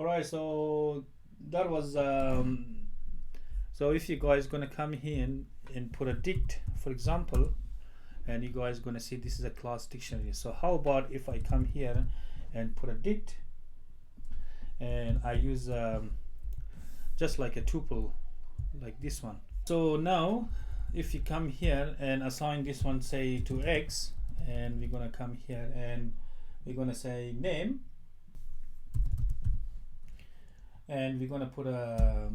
Alright, so that was so if you guys gonna come here and put a dict, for example, and you guys gonna see this is a class dictionary. So how about if I come here and put a dict and I use just like a tuple like this one. So now if you come here and assign this one say to X, and we're gonna come here and we're gonna say name, and we're gonna put a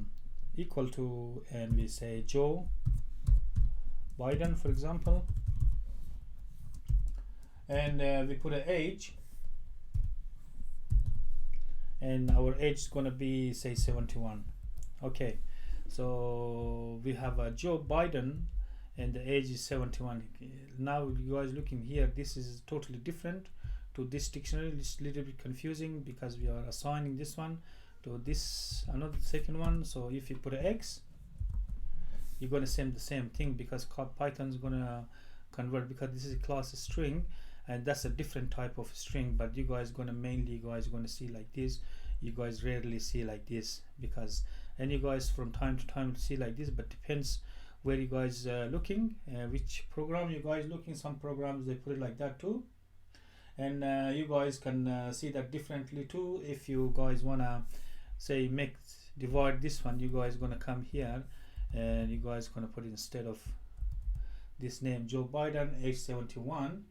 equal to, and we say Joe Biden, for example, and we put an age, and our age is gonna be say 71. Okay, so we have a Joe Biden and the age is 71. Now you guys looking here, this is totally different to this dictionary. It's a little bit confusing because we are assigning this one to this another second one. So if you put an X, you're gonna send the same thing because Python is gonna convert, because this is a class string and that's a different type of string, but you guys gonna mainly gonna see like this. You guys rarely see like this, because and you guys from time to time see like this, but depends where you guys looking, which program you guys looking. Some programs they put it like that too, and you guys can see that differently too. If you guys wanna say divide this one, you guys gonna come here and you guys gonna put it instead of this name Joe Biden age 71,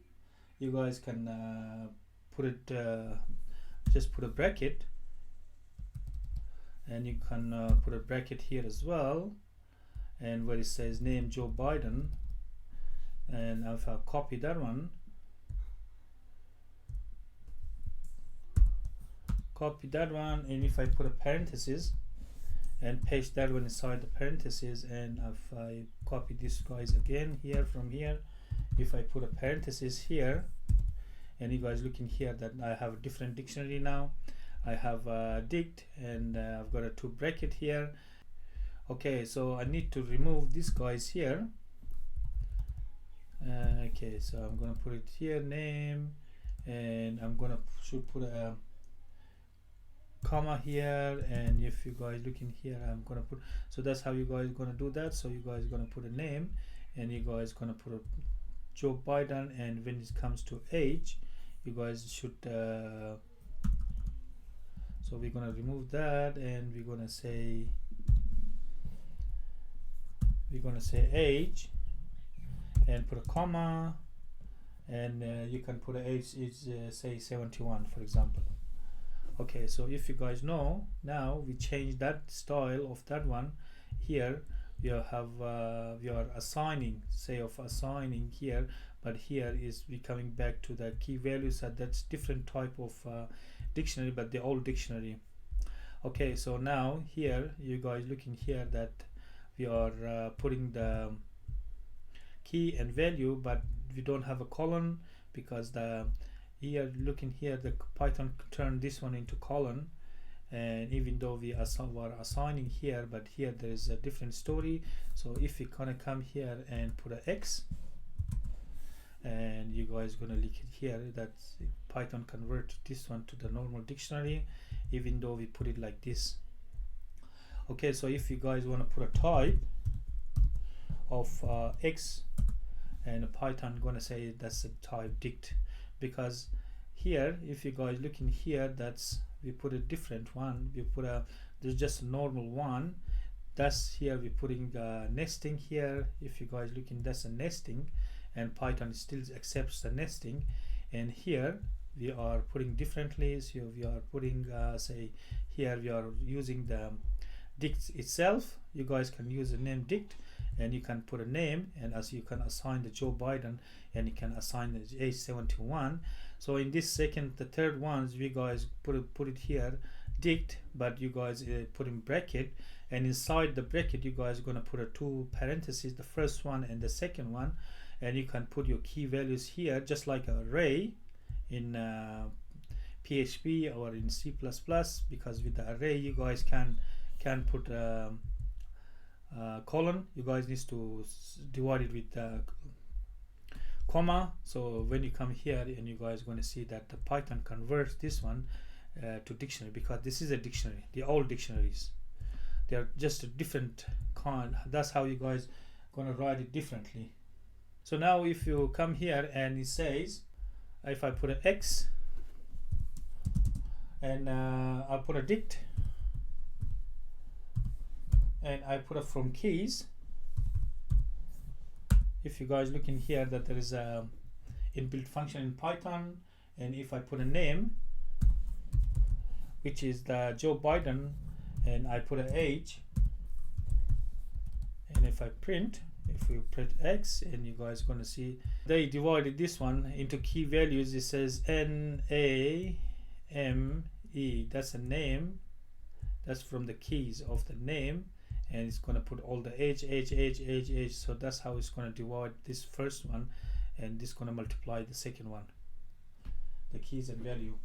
you guys can put it just put a bracket, and you can put a bracket here as well, and where it says name Joe Biden, and if I copy that one, and if I put a parenthesis and paste that one inside the parenthesis, and if I copy this guys again here from here, if I put a parenthesis here, and you guys looking here that I have a different dictionary now. I have a dict, and I've got a two bracket here. Okay, so I need to remove these guys here. Okay, so I'm gonna put it here name, and I'm gonna should put a comma here, and if you guys looking here, I'm gonna put, so that's how you guys gonna do that. So you guys gonna put a name, and you guys gonna put a Joe Biden, and when it comes to age, you guys should so we're gonna remove that, and we're gonna say age and put a comma, and you can put a age is say 71, for example. Okay, so if you guys know, now we change that style of that one here. We have we are assigning here, but here is we coming back to the key values. That's different type of dictionary, but the old dictionary. Okay, so now here you guys looking here that we are putting the key and value, but we don't have a colon, because the here looking here the Python turned this one into colon, and even though we are assigning here, but here there is a different story. So if we gonna come here and put an X, and you guys gonna look it here that Python convert this one to the normal dictionary, even though we put it like this. Okay, so if you guys want to put a type of X, and Python gonna say that's a type dict, because here if you guys looking here, that's we put a different one. We put a, there's just a normal one, that's here we're putting nesting here. If you guys looking, that's a nesting, and Python still accepts the nesting. And here we are putting differently, so we are putting say here we are using the dict itself. You guys can use the name dict, and you can put a name, and as you can assign the Joe Biden, and you can assign the age 71. So in this the third ones, we guys put it here dict, but you guys put in bracket, and inside the bracket you guys gonna put a two parentheses, the first one and the second one, and you can put your key values here just like an array in PHP or in C++, because with the array you guys can put colon. You guys need to divide it with comma. So when you come here, and you guys going to see that the Python converts this one to dictionary, because this is a dictionary. The old dictionaries, they are just a different kind. That's how you guys gonna write it differently. So now if you come here and it says, if I put an X and I'll put a dict and I put a from keys, if you guys look in here that there is a inbuilt function in Python, and if I put a name, which is the Joe Biden, and I put an age, and if I print, if we print X, and you guys gonna see they divided this one into key values. It says NAME, that's a name, that's from the keys of the name, and it's gonna put all the age. So that's how it's gonna divide this first one, and this gonna multiply the second one, the keys and value.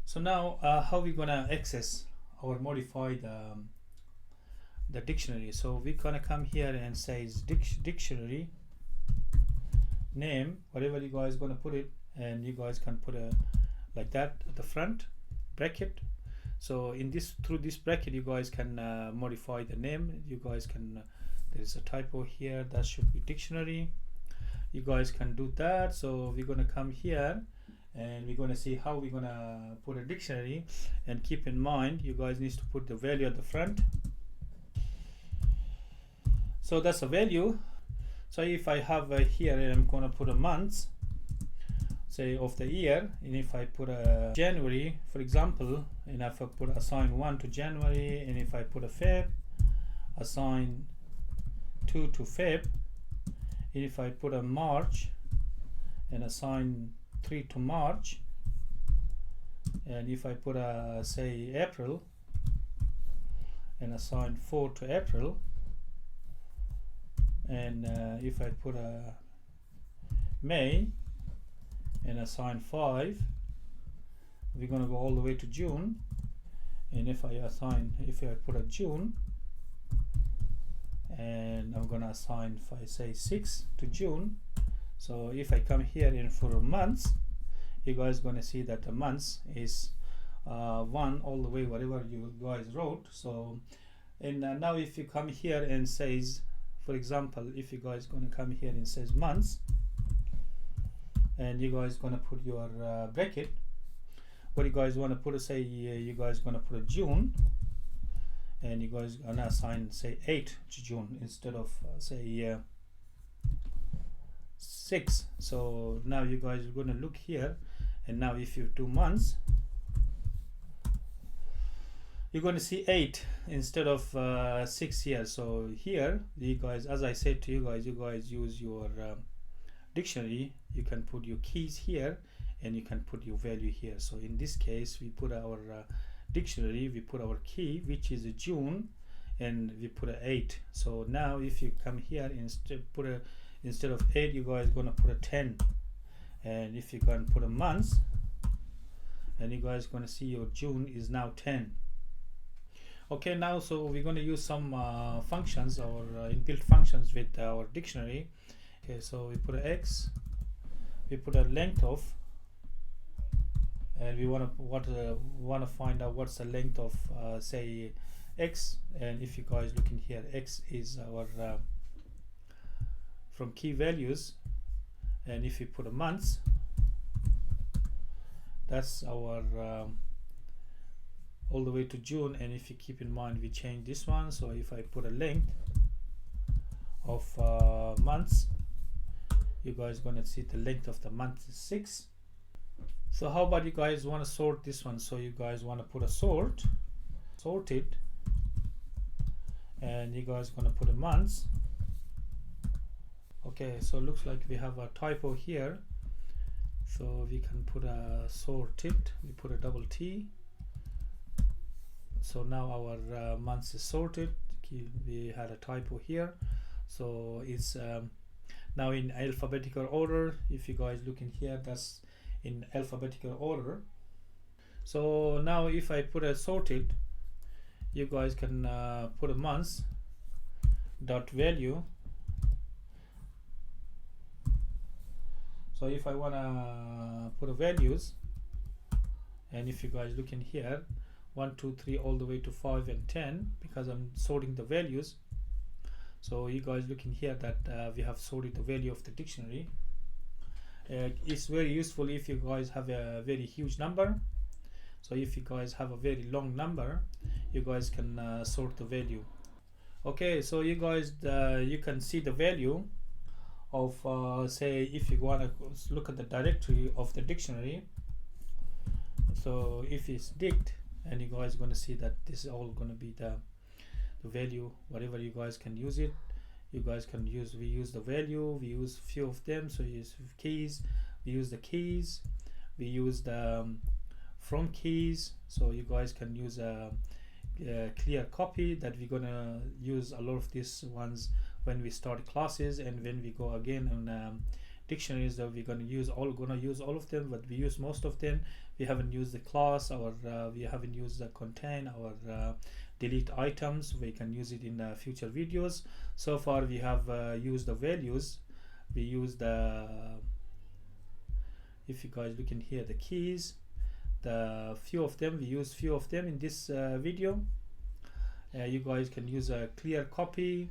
So now how we gonna access or modify the dictionary? So we're gonna come here and says dictionary name, whatever you guys gonna put it, and you guys can put a like that at the front bracket. So in this, through this bracket, you guys can modify the name. You guys can there's a typo here, that should be dictionary. You guys can do that. So we're gonna come here and we're gonna see how we're gonna put a dictionary, and keep in mind you guys need to put the value at the front. So that's a value. So if I have here, I'm gonna put a month, say of the year, and if I put a January, for example, and if I put assign 1 to January, and if I put a Feb, assign 2 to Feb, and if I put a March and assign 3 to March, and if I put a say April and assign 4 to April, and if I put a May and assign 5, we're gonna go all the way to June, and if I put a June and I'm gonna assign, if I say 6 to June. So if I come here in for months, you guys gonna see that the months is 1 all the way, whatever you guys wrote. So and now if you come here and says, for example, if you guys gonna come here and says months, and you guys gonna put your bracket, what you guys want to put, say you guys gonna put a June, and you guys gonna assign say 8 to June instead of say 6. So now you guys are gonna look here, and now if you do months, you're going to see 8 instead of 6 here. So here you guys, as I said to you guys use your dictionary. You can put your keys here and you can put your value here. So in this case we put our dictionary, we put our key, which is a June, and we put a 8. So now if you come here, instead of 8, you guys gonna put a 10, and if you can put a month, and you guys gonna see your June is now 10. Okay, now so we're going to use some functions or inbuilt functions with our dictionary. Okay, so we put an X, we put a length of, and we want to find out what's the length of say X. And if you guys look in here, X is our from key values, and if you put a month, that's our all the way to June. And if you keep in mind, we change this one. So if I put a length of months, you guys gonna see the length of the month is 6. So how about you guys want to sort this one? So you guys want to put a sorted, and you guys gonna put a months. Okay, so it looks like we have a typo here, so we can put a sorted, we put a double T. So now our months is sorted. We had a typo here, so it's now in alphabetical order. If you guys look in here, that's in alphabetical order. So now if I put a sorted, you guys can put a months dot value. So if I want to put a values, And if you guys look in here, 1 2 3 all the way to 5 and 10, because I'm sorting the values. So you guys look in here that we have sorted the value of the dictionary. It's very useful if you guys have a very huge number. So if you guys have a very long number, you guys can sort the value. Okay, so you guys you can see the value of say, if you want to look at the directory of the dictionary. So if it's dict, and you guys going to see that this is all going to be the value, whatever you guys can use it. You guys can use, we use the value, we use few of them. So you use keys, we use the keys, we use the from keys. So you guys can use a clear copy, that we're gonna use a lot of these ones when we start classes, and when we go again on dictionaries, that we're gonna use all of them, but we use most of them. We haven't used the class, or we haven't used the contain, or delete items. We can use it in future videos. So far we have used the values, we use the, if you guys look in here, the keys, the few of them, we use few of them in this video. You guys can use a clear copy,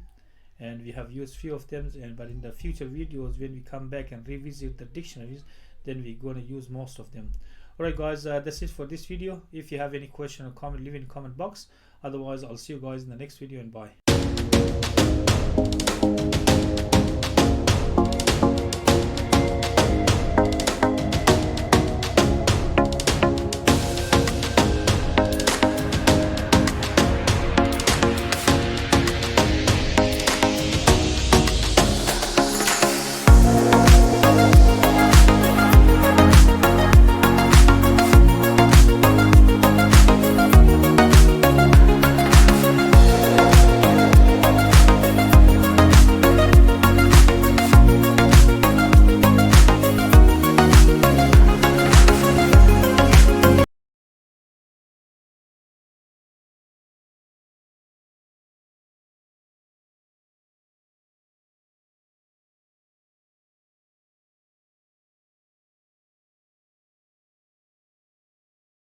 and we have used few of them, and but in the future videos, when we come back and revisit the dictionaries, then we're going to use most of them. Alright guys, that's it for this video. If you have any question or comment, leave in the comment box. Otherwise, I'll see you guys in the next video, and bye.